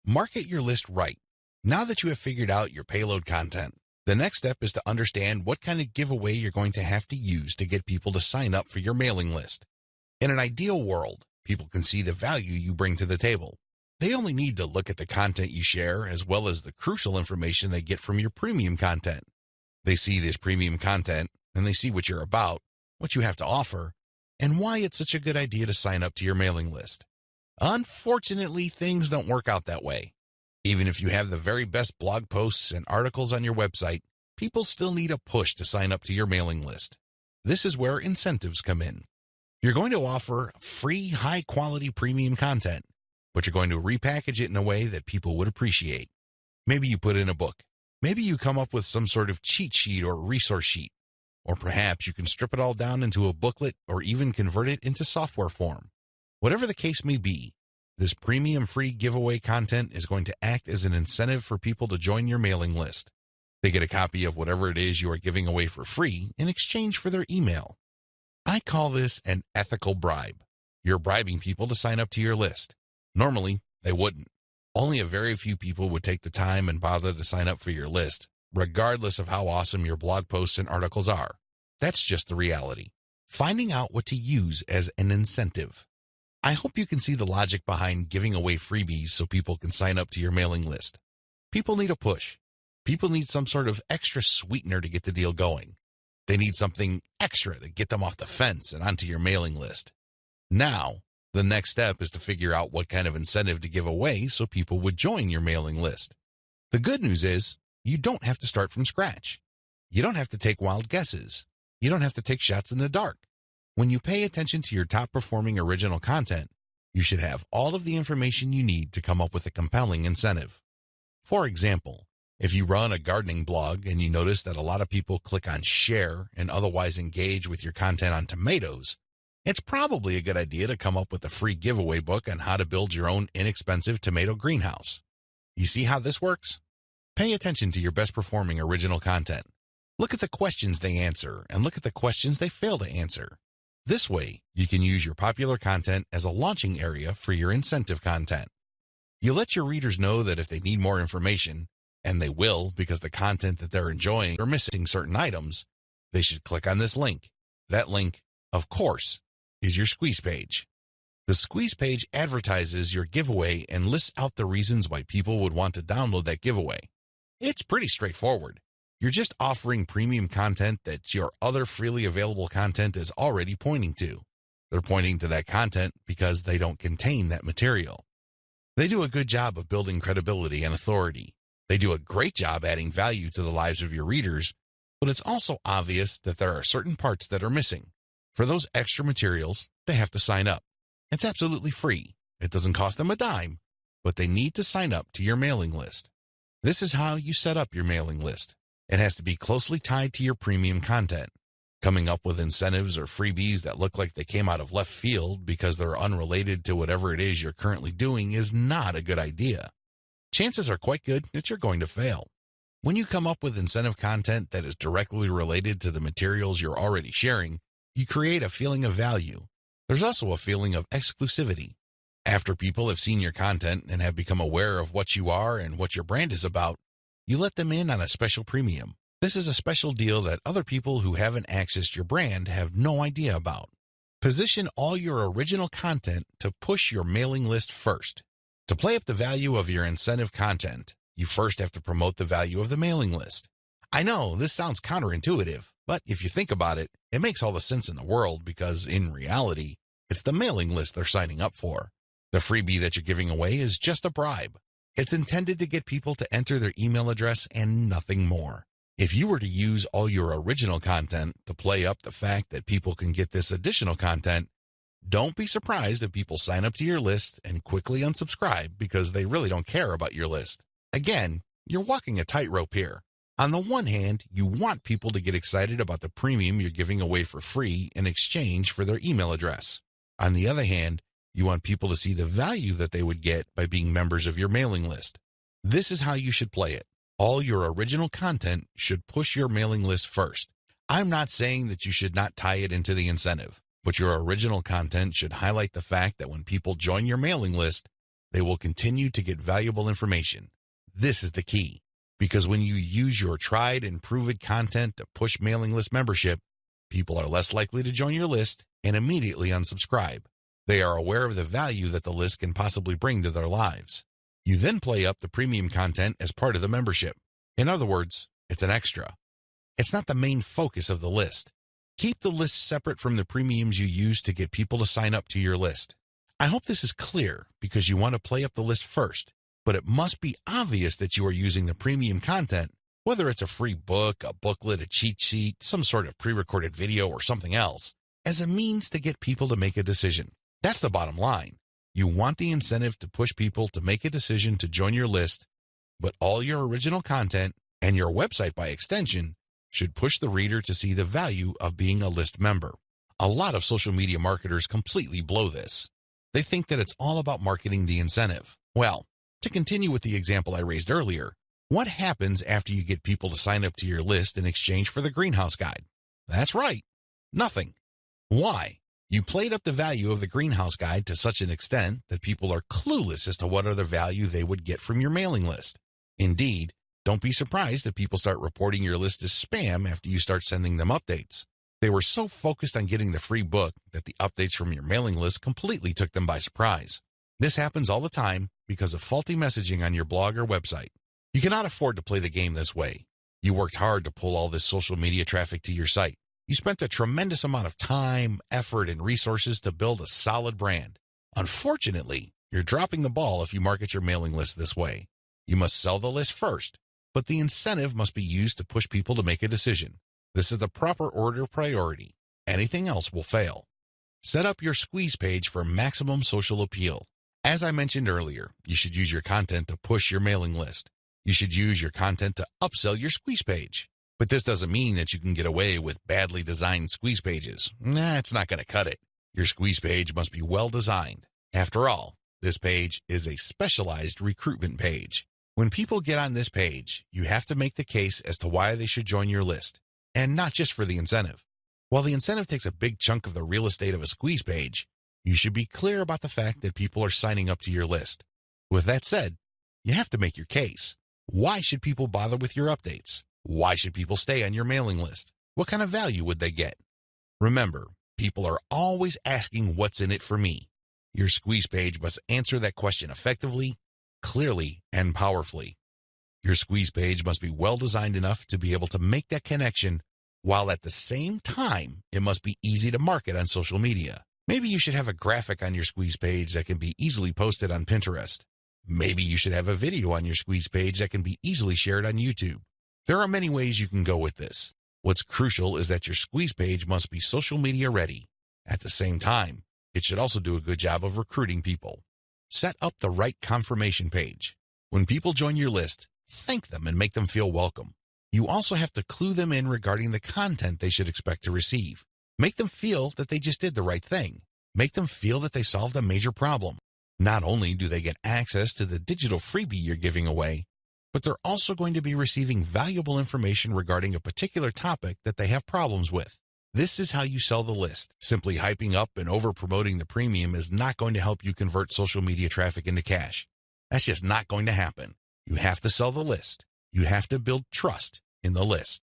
Market your list right. Now that you have figured out your payload content, the next step is to understand what kind of giveaway you're going to have to use to get people to sign up for your mailing list. In an ideal world, people can see the value you bring to the table. They only need to look at the content you share as well as the crucial information they get from your premium content. They see this premium content and they see what you're about, what you have to offer, and why it's such a good idea to sign up to your mailing list. Unfortunately, things don't work out that way. Even if you have the very best blog posts and articles on your website, people still need a push to sign up to your mailing list. This is where incentives come in. You're going to offer free, high-quality premium content, but you're going to repackage it in a way that people would appreciate. Maybe you put in a book. Maybe you come up with some sort of cheat sheet or resource sheet. Or perhaps you can strip it all down into a booklet or even convert it into software form. Whatever the case may be, this premium free giveaway content is going to act as an incentive for people to join your mailing list. They get a copy of whatever it is you are giving away for free in exchange for their email. I call this an ethical bribe. You're bribing people to sign up to your list. Normally, they wouldn't. Only a very few people would take the time and bother to sign up for your list, regardless of how awesome your blog posts and articles are. That's just the reality. Finding out what to use as an incentive. I hope you can see the logic behind giving away freebies so people can sign up to your mailing list. People need a push. People need some sort of extra sweetener to get the deal going. They need something extra to get them off the fence and onto your mailing list. Now, the next step is to figure out what kind of incentive to give away so people would join your mailing list. The good news is, you don't have to start from scratch. You don't have to take wild guesses. You don't have to take shots in the dark. When you pay attention to your top-performing original content, you should have all of the information you need to come up with a compelling incentive. For example, if you run a gardening blog and you notice that a lot of people click on share and otherwise engage with your content on tomatoes, it's probably a good idea to come up with a free giveaway book on how to build your own inexpensive tomato greenhouse. You see how this works? Pay attention to your best-performing original content. Look at the questions they answer and look at the questions they fail to answer. This way, you can use your popular content as a launching area for your incentive content. You let your readers know that if they need more information, and they will because the content that they're enjoying are missing certain items, they should click on this link. That link, of course, is your squeeze page. The squeeze page advertises your giveaway and lists out the reasons why people would want to download that giveaway. It's pretty straightforward. You're just offering premium content that your other freely available content is already pointing to. They're pointing to that content because they don't contain that material. They do a good job of building credibility and authority. They do a great job adding value to the lives of your readers, but it's also obvious that there are certain parts that are missing. For those extra materials, they have to sign up. It's absolutely free. It doesn't cost them a dime, but they need to sign up to your mailing list. This is how you set up your mailing list. It has to be closely tied to your premium content. Coming up with incentives or freebies that look like they came out of left field because they're unrelated to whatever it is you're currently doing is not a good idea. Chances are quite good that you're going to fail. When you come up with incentive content that is directly related to the materials you're already sharing, you create a feeling of value. There's also a feeling of exclusivity. After people have seen your content and have become aware of what you are and what your brand is about, you let them in on a special premium. This is a special deal that other people who haven't accessed your brand have no idea about. Position all your original content to push your mailing list first. To play up the value of your incentive content, you first have to promote the value of the mailing list. I know this sounds counterintuitive, but if you think about it, it makes all the sense in the world because, in reality, it's the mailing list they're signing up for. The freebie that you're giving away is just a bribe. It's intended to get people to enter their email address and nothing more. If you were to use all your original content to play up the fact that people can get this additional content, don't be surprised if people sign up to your list and quickly unsubscribe because they really don't care about your list. Again, you're walking a tightrope here. On the one hand, you want people to get excited about the premium you're giving away for free in exchange for their email address. On the other hand, you want people to see the value that they would get by being members of your mailing list. This is how you should play it. All your original content should push your mailing list first. I'm not saying that you should not tie it into the incentive, but your original content should highlight the fact that when people join your mailing list, they will continue to get valuable information. This is the key, because when you use your tried and proven content to push mailing list membership, people are less likely to join your list and immediately unsubscribe. They are aware of the value that the list can possibly bring to their lives. You then play up the premium content as part of the membership. In other words, it's an extra. It's not the main focus of the list. Keep the list separate from the premiums you use to get people to sign up to your list. I hope this is clear because you want to play up the list first, but it must be obvious that you are using the premium content, whether it's a free book, a booklet, a cheat sheet, some sort of pre-recorded video, or something else, as a means to get people to make a decision. That's the bottom line. You want the incentive to push people to make a decision to join your list, but all your original content, and your website by extension, should push the reader to see the value of being a list member. A lot of social media marketers completely blow this. They think that it's all about marketing the incentive. Well, to continue with the example I raised earlier, what happens after you get people to sign up to your list in exchange for the greenhouse guide? That's right, nothing. Why? You played up the value of the greenhouse guide to such an extent that people are clueless as to what other value they would get from your mailing list. Indeed, don't be surprised if people start reporting your list as spam after you start sending them updates. They were so focused on getting the free book that the updates from your mailing list completely took them by surprise. This happens all the time because of faulty messaging on your blog or website. You cannot afford to play the game this way. You worked hard to pull all this social media traffic to your site. You spent a tremendous amount of time, effort, and resources to build a solid brand. Unfortunately, you're dropping the ball if you market your mailing list this way. You must sell the list first, but the incentive must be used to push people to make a decision. This is the proper order of priority. Anything else will fail. Set up your squeeze page for maximum social appeal. As I mentioned earlier, you should use your content to push your mailing list. You should use your content to upsell your squeeze page. But this doesn't mean that you can get away with badly designed squeeze pages. It's not going to cut it. Your squeeze page must be well designed. After all, this page is a specialized recruitment page. When people get on this page, you have to make the case as to why they should join your list, and not just for the incentive. While the incentive takes a big chunk of the real estate of a squeeze page, you should be clear about the fact that people are signing up to your list. With that said, you have to make your case. Why should people bother with your updates? Why should people stay on your mailing list? What kind of value would they get? Remember, people are always asking what's in it for me. Your squeeze page must answer that question effectively, clearly, and powerfully. Your squeeze page must be well designed enough to be able to make that connection, while at the same time, it must be easy to market on social media. Maybe you should have a graphic on your squeeze page that can be easily posted on Pinterest. Maybe you should have a video on your squeeze page that can be easily shared on YouTube. There are many ways you can go with this. What's crucial is that your squeeze page must be social media ready. At the same time, it should also do a good job of recruiting people. Set up the right confirmation page. When people join your list, thank them and make them feel welcome. You also have to clue them in regarding the content they should expect to receive. Make them feel that they just did the right thing. Make them feel that they solved a major problem. Not only do they get access to the digital freebie you're giving away, but they're also going to be receiving valuable information regarding a particular topic that they have problems with. This is how you sell the list. Simply hyping up and over-promoting the premium is not going to help you convert social media traffic into cash. That's just not going to happen. You have to sell the list. You have to build trust in the list.